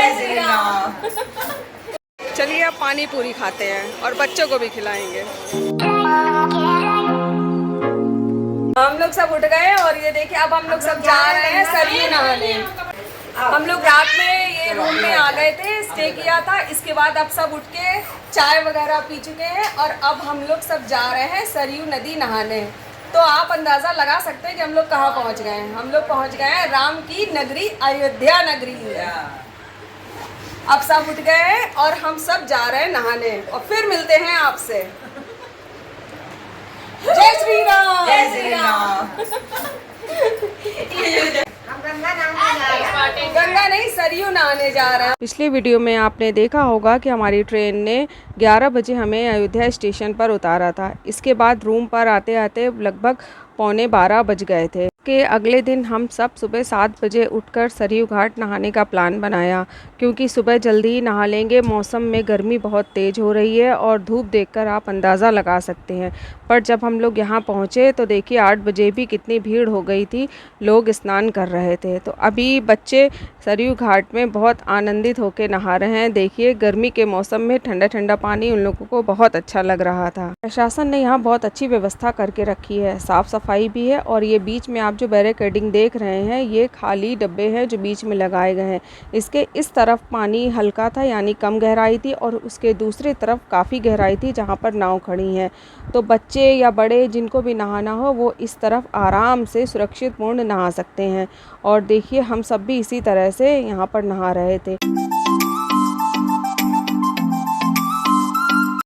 जय श्री राम। चलिए अब पानी पूरी खाते हैं और बच्चों को भी खिलाएंगे। हम लोग सब उठ गए और ये देखिए अब हम लोग सब जा रहे हैं सरयू नहाने। हम लोग रात में ये रूम में आ गए थे, स्टे किया था। इसके बाद अब सब उठ के चाय वगैरह पी चुके हैं और अब हम लोग सब जा रहे हैं सरयू नदी नहाने। तो आप अंदाज़ा लगा सकते हैं कि हम लोग कहाँ पहुँच गए हैं। हम लोग पहुँच गए हैं राम की नगरी अयोध्या नगरी। अब सब उठ गए हैं और हम सब जा रहे हैं नहाने और फिर मिलते हैं आपसे। जय श्री राम। जय श्री राम। गंगा नहीं सरयू नहाने जा रहे हैं। पिछले वीडियो में आपने देखा होगा कि हमारी ट्रेन ने 11 बजे हमें अयोध्या स्टेशन पर उतारा था। इसके बाद रूम पर आते आते लगभग 11:15 बज गए थे। के अगले दिन हम सब सुबह 7 बजे उठकर सरयू घाट नहाने का प्लान बनाया, क्योंकि सुबह जल्दी ही नहा लेंगे। मौसम में गर्मी बहुत तेज़ हो रही है और धूप देखकर आप अंदाज़ा लगा सकते हैं। पर जब हम लोग यहाँ पहुँचे तो देखिए 8 बजे भी कितनी भीड़ हो गई थी, लोग स्नान कर रहे थे। तो अभी बच्चे सरयू घाट में बहुत आनंदित होकर नहा रहे हैं। देखिए गर्मी के मौसम में ठंडा ठंडा पानी उन लोगों को बहुत अच्छा लग रहा था। प्रशासन ने यहाँ बहुत अच्छी व्यवस्था करके रखी है, साफ़ सफाई भी है। और ये बीच में आप जो बैरिकेडिंग देख रहे हैं ये खाली डब्बे हैं जो बीच में लगाए गए हैं। इसके इस तरफ पानी हल्का था यानी कम गहराई थी और उसके दूसरी तरफ काफ़ी गहराई थी जहाँ पर नाव खड़ी हैं। तो बच्चे या बड़े जिनको भी नहाना हो वो इस तरफ आराम से सुरक्षित पूर्ण नहा सकते हैं। और देखिए हम सब भी इसी तरह से यहाँ पर नहा रहे थे।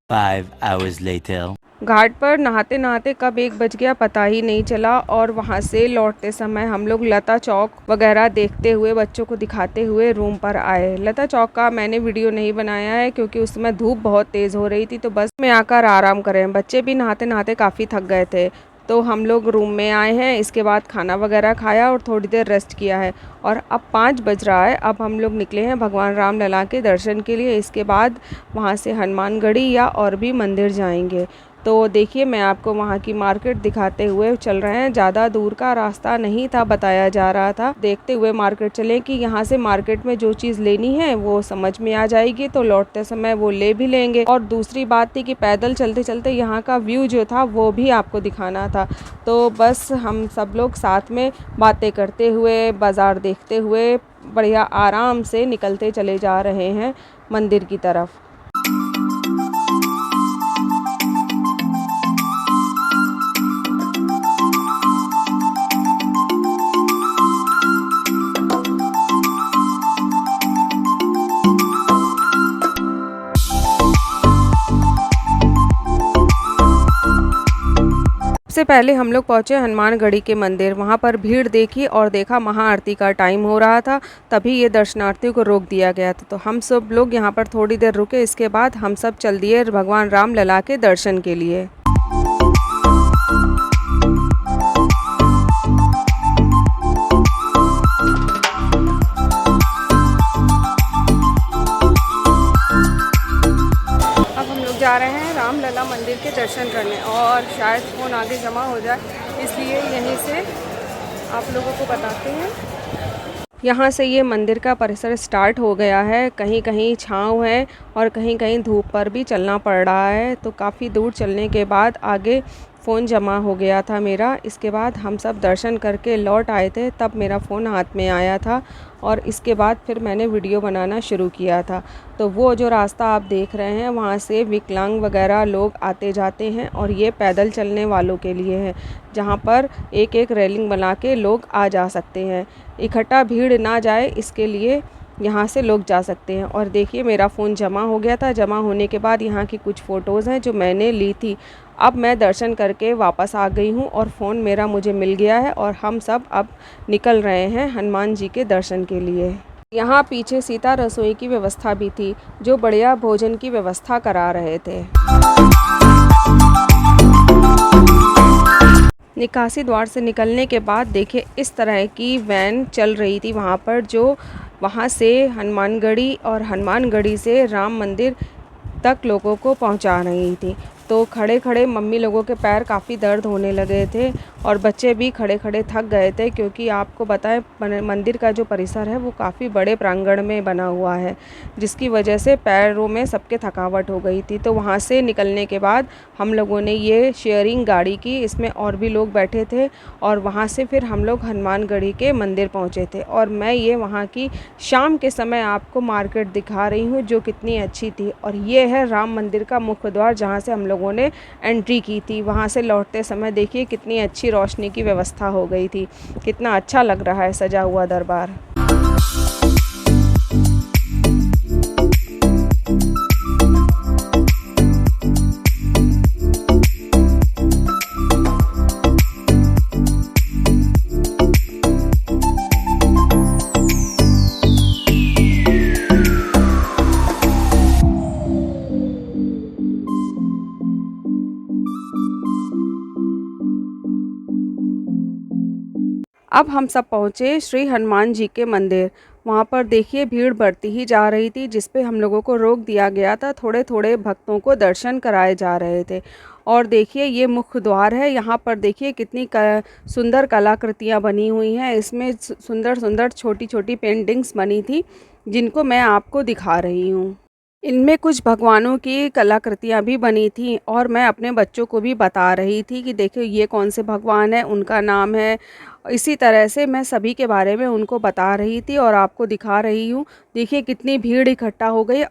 5 hours later. घाट पर नहाते नहाते कब 1 बज गया पता ही नहीं चला। और वहाँ से लौटते समय हम लोग लता चौक वगैरह देखते हुए बच्चों को दिखाते हुए रूम पर आए। लता चौक का मैंने वीडियो नहीं बनाया है क्योंकि उस समय धूप बहुत तेज़ हो रही थी, तो बस में आकर आराम करें। बच्चे भी नहाते नहाते काफ़ी थक गए थे। तो हम लोग रूम में आए हैं, इसके बाद खाना वगैरह खाया और थोड़ी देर रेस्ट किया है। और अब 5 बज रहा है। अब हम लोग निकले हैं भगवान राम लला के दर्शन के लिए। इसके बाद वहाँ से हनुमानगढ़ी या और भी मंदिर जाएंगे। तो देखिए मैं आपको वहाँ की मार्केट दिखाते हुए चल रहे हैं। ज़्यादा दूर का रास्ता नहीं था बताया जा रहा था। देखते हुए मार्केट चलें कि यहाँ से मार्केट में जो चीज़ लेनी है वो समझ में आ जाएगी, तो लौटते समय वो ले भी लेंगे। और दूसरी बात थी कि पैदल चलते चलते यहाँ का व्यू जो था वो भी आपको दिखाना था। तो बस हम सब लोग साथ में बातें करते हुए बाज़ार देखते हुए बढ़िया आराम से निकलते चले जा रहे हैं मंदिर की तरफ। सबसे पहले हम लोग पहुँचे हनुमानगढ़ी के मंदिर। वहाँ पर भीड़ देखी और देखा महाआरती का टाइम हो रहा था, तभी ये दर्शनार्थियों को रोक दिया गया था। तो हम सब लोग यहाँ पर थोड़ी देर रुके। इसके बाद हम सब चल दिए भगवान राम लला के दर्शन के लिए। जा रहे हैं रामलला मंदिर के दर्शन करने और शायद फ़ोन आगे जमा हो जाए, इसलिए यहीं से आप लोगों को बताते हैं। यहाँ से ये मंदिर का परिसर स्टार्ट हो गया है। कहीं कहीं छाँव है और कहीं कहीं धूप पर भी चलना पड़ रहा है। तो काफ़ी दूर चलने के बाद आगे फ़ोन जमा हो गया था मेरा। इसके बाद हम सब दर्शन करके लौट आए थे, तब मेरा फ़ोन हाथ में आया था और इसके बाद फिर मैंने वीडियो बनाना शुरू किया था। तो वो जो रास्ता आप देख रहे हैं वहाँ से विकलांग वगैरह लोग आते जाते हैं और ये पैदल चलने वालों के लिए है, जहाँ पर एक एक रेलिंग बना के लोग आ जा सकते हैं। इकट्ठा भीड़ ना जाए इसके लिए यहाँ से लोग जा सकते हैं। और देखिए मेरा फ़ोन जमा हो गया था। जमा होने के बाद यहाँ की कुछ फ़ोटोज़ हैं जो मैंने ली थी। अब मैं दर्शन करके वापस आ गई हूँ और फ़ोन मेरा मुझे मिल गया है और हम सब अब निकल रहे हैं हनुमान जी के दर्शन के लिए। यहाँ पीछे सीता रसोई की व्यवस्था भी थी, जो बढ़िया भोजन की व्यवस्था करा रहे थे। निकासी द्वार से निकलने के बाद देखिए इस तरह की वैन चल रही थी वहाँ पर, जो वहाँ से हनुमानगढ़ी और हनुमानगढ़ी से राम मंदिर तक लोगों को पहुँचा रही थी। तो तो खड़े खड़े मम्मी लोगों के पैर काफ़ी दर्द होने लगे थे और बच्चे भी खड़े खड़े थक गए थे, क्योंकि आपको बताएं मंदिर का जो परिसर है वो काफ़ी बड़े प्रांगण में बना हुआ है, जिसकी वजह से पैरों में सबके थकावट हो गई थी। तो वहाँ से निकलने के बाद हम लोगों ने ये शेयरिंग गाड़ी की, इसमें और भी लोग बैठे थे और वहाँ से फिर हम लोग हनुमानगढ़ी के मंदिर पहुँचे थे। और मैं ये वहाँ की शाम के समय आपको मार्केट दिखा रही हूँ जो कितनी अच्छी थी। और ये है राम मंदिर का मुख्य द्वार, जहाँ से हम लोगों ने एंट्री की थी। वहाँ से लौटते समय देखिए कितनी अच्छी रोशनी की व्यवस्था हो गई थी, कितना अच्छा लग रहा है सजा हुआ दरबार। अब हम सब पहुँचे श्री हनुमान जी के मंदिर। वहाँ पर देखिए भीड़ बढ़ती ही जा रही थी, जिस पे हम लोगों को रोक दिया गया था। थोड़े थोड़े भक्तों को दर्शन कराए जा रहे थे। और देखिए ये मुख्य द्वार है। यहाँ पर देखिए कितनी सुंदर कलाकृतियाँ बनी हुई हैं। इसमें सुंदर सुंदर छोटी छोटी पेंटिंग्स बनी थी, जिनको मैं आपको दिखा रही हूँ। इनमें कुछ भगवानों की कलाकृतियाँ भी बनी थी और मैं अपने बच्चों को भी बता रही थी कि देखो ये कौन से भगवान है, उनका नाम है। इसी तरह से मैं सभी के बारे में उनको बता रही थी और आपको दिखा रही हूँ। देखिए कितनी भीड़ इकट्ठा हो गई।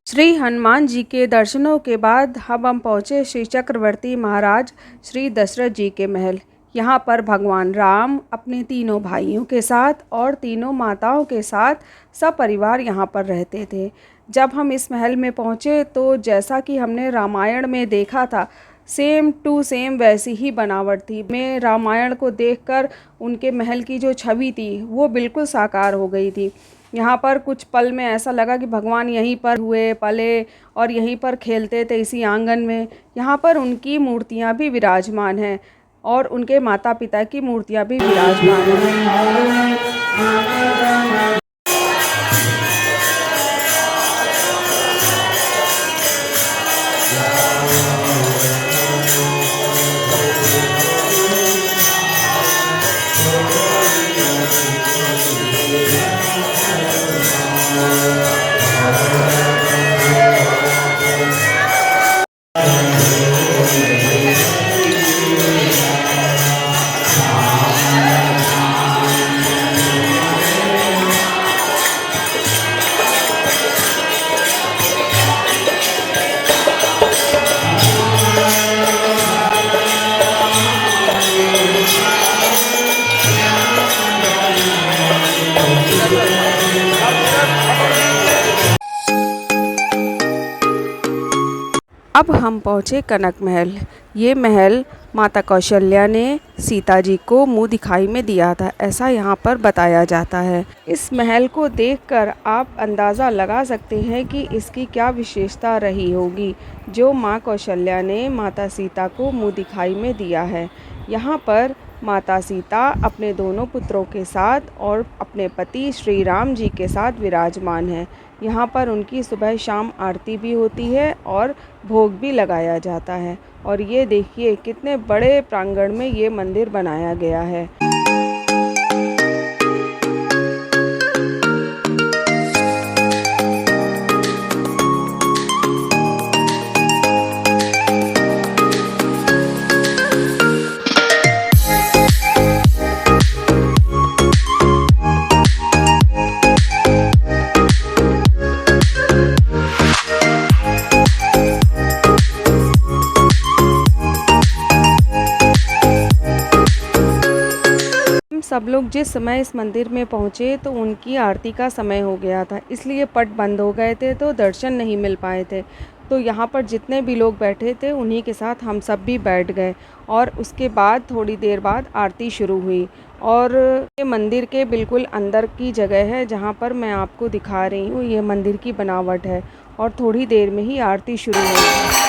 श्री हनुमान जी के दर्शनों के बाद हम पहुँचे श्री चक्रवर्ती महाराज श्री दशरथ जी के महल। यहाँ पर भगवान राम अपने तीनों भाइयों के साथ और तीनों माताओं के साथ सपरिवार यहाँ पर रहते थे। जब हम इस महल में पहुँचे तो जैसा कि हमने रामायण में देखा था, सेम टू सेम वैसी ही बनावट थी। मैं रामायण को देखकर उनके महल की जो छवि थी वो बिल्कुल साकार हो गई थी। यहाँ पर कुछ पल में ऐसा लगा कि भगवान यहीं पर हुए पले और यहीं पर खेलते थे, इसी आंगन में। यहाँ पर उनकी मूर्तियाँ भी विराजमान हैं और उनके माता पिता की मूर्तियाँ भी विराजमान हैं। अब हम पहुँचे कनक महल। ये महल माता कौशल्या ने सीता जी को मुँह दिखाई में दिया था, ऐसा यहाँ पर बताया जाता है। इस महल को देखकर आप अंदाज़ा लगा सकते हैं कि इसकी क्या विशेषता रही होगी, जो माँ कौशल्या ने माता सीता को मुँह दिखाई में दिया है। यहाँ पर माता सीता अपने दोनों पुत्रों के साथ और अपने पति श्री राम जी के साथ विराजमान है। यहाँ पर उनकी सुबह शाम आरती भी होती है और भोग भी लगाया जाता है। और ये देखिए कितने बड़े प्रांगण में ये मंदिर बनाया गया है। सब लोग जिस समय इस मंदिर में पहुँचे तो उनकी आरती का समय हो गया था, इसलिए पट बंद हो गए थे तो दर्शन नहीं मिल पाए थे। तो यहाँ पर जितने भी लोग बैठे थे उन्हीं के साथ हम सब भी बैठ गए और उसके बाद थोड़ी देर बाद आरती शुरू हुई। और ये मंदिर के बिल्कुल अंदर की जगह है जहाँ पर मैं आपको दिखा रही हूँ, ये मंदिर की बनावट है और थोड़ी देर में ही आरती शुरू होगी।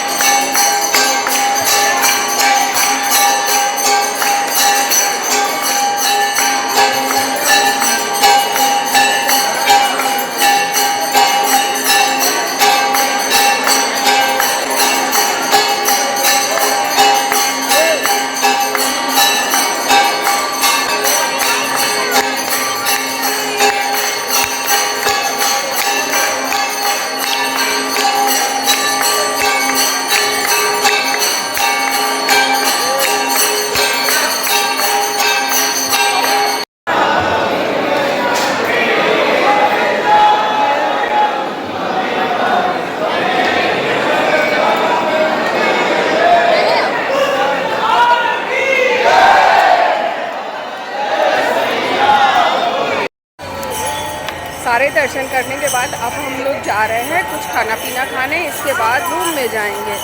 सारे दर्शन करने के बाद अब हम लोग जा रहे हैं कुछ खाना पीना खाने, इसके बाद रूम में जाएंगे।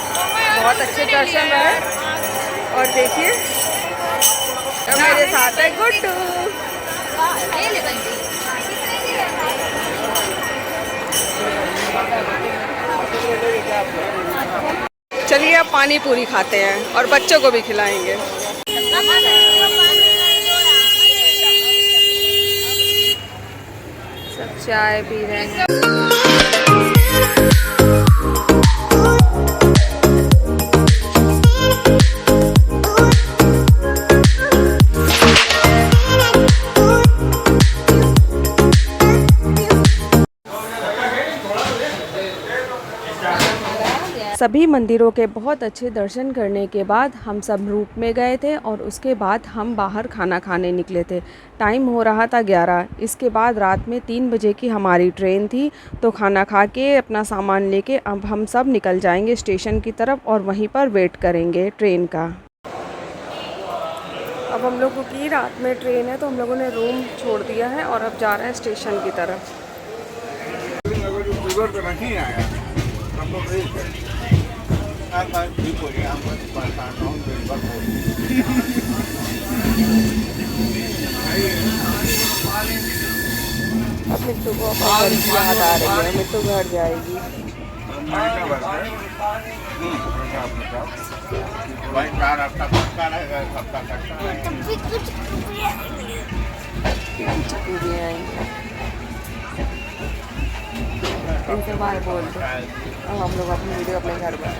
बहुत अच्छे दर्शन रहे और देखिए तो मेरे साथ है गुड्डू। चलिए अब पानी पूरी खाते हैं और बच्चों को भी खिलाएंगे। सब चाय पी रहे हैं। सभी मंदिरों के बहुत अच्छे दर्शन करने के बाद हम सब रूम में गए थे और उसके बाद हम बाहर खाना खाने निकले थे। टाइम हो रहा था 11। इसके बाद रात में 3 बजे की हमारी ट्रेन थी, तो खाना खा के अपना सामान लेके अब हम सब निकल जाएंगे स्टेशन की तरफ और वहीं पर वेट करेंगे ट्रेन का। अब हम लोगों की रात में ट्रेन है तो हम लोगों ने रूम छोड़ दिया है और अब जा रहे हैं स्टेशन की तरफ। अब मिट्टू को घर की याद आ रही है, मिट्टू घर जाएगी। इनसे बाय बोल दो। अब हम लोग अपनी वीडियो अपने घर पर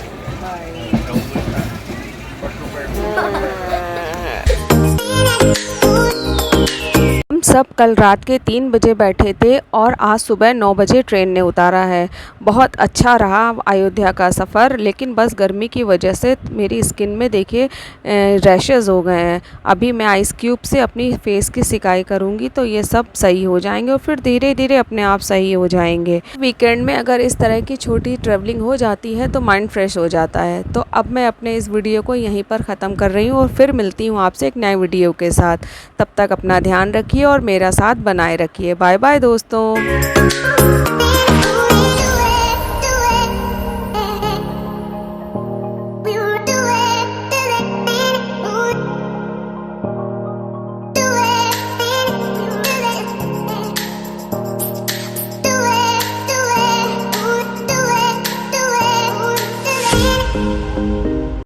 हम सब कल रात के 3 बजे बैठे थे और आज सुबह 9 बजे ट्रेन ने उतारा है। बहुत अच्छा रहा अयोध्या का सफ़र, लेकिन बस गर्मी की वजह से मेरी स्किन में देखिए रैशेज़ हो गए हैं। अभी मैं आइस क्यूब से अपनी फेस की सिकाई करूँगी तो ये सब सही हो जाएंगे और फिर धीरे धीरे अपने आप सही हो जाएंगे। वीकेंड में अगर इस तरह की छोटी ट्रैवलिंग हो जाती है तो माइंड फ्रेश हो जाता है। तो अब मैं अपने इस वीडियो को यहीं पर ख़त्म कर रही हूँ और फिर मिलती हूँ आपसे एक नए वीडियो के साथ। तब तक अपना ध्यान रखिए और मेरा साथ बनाए रखिए। बाय बाय दोस्तों।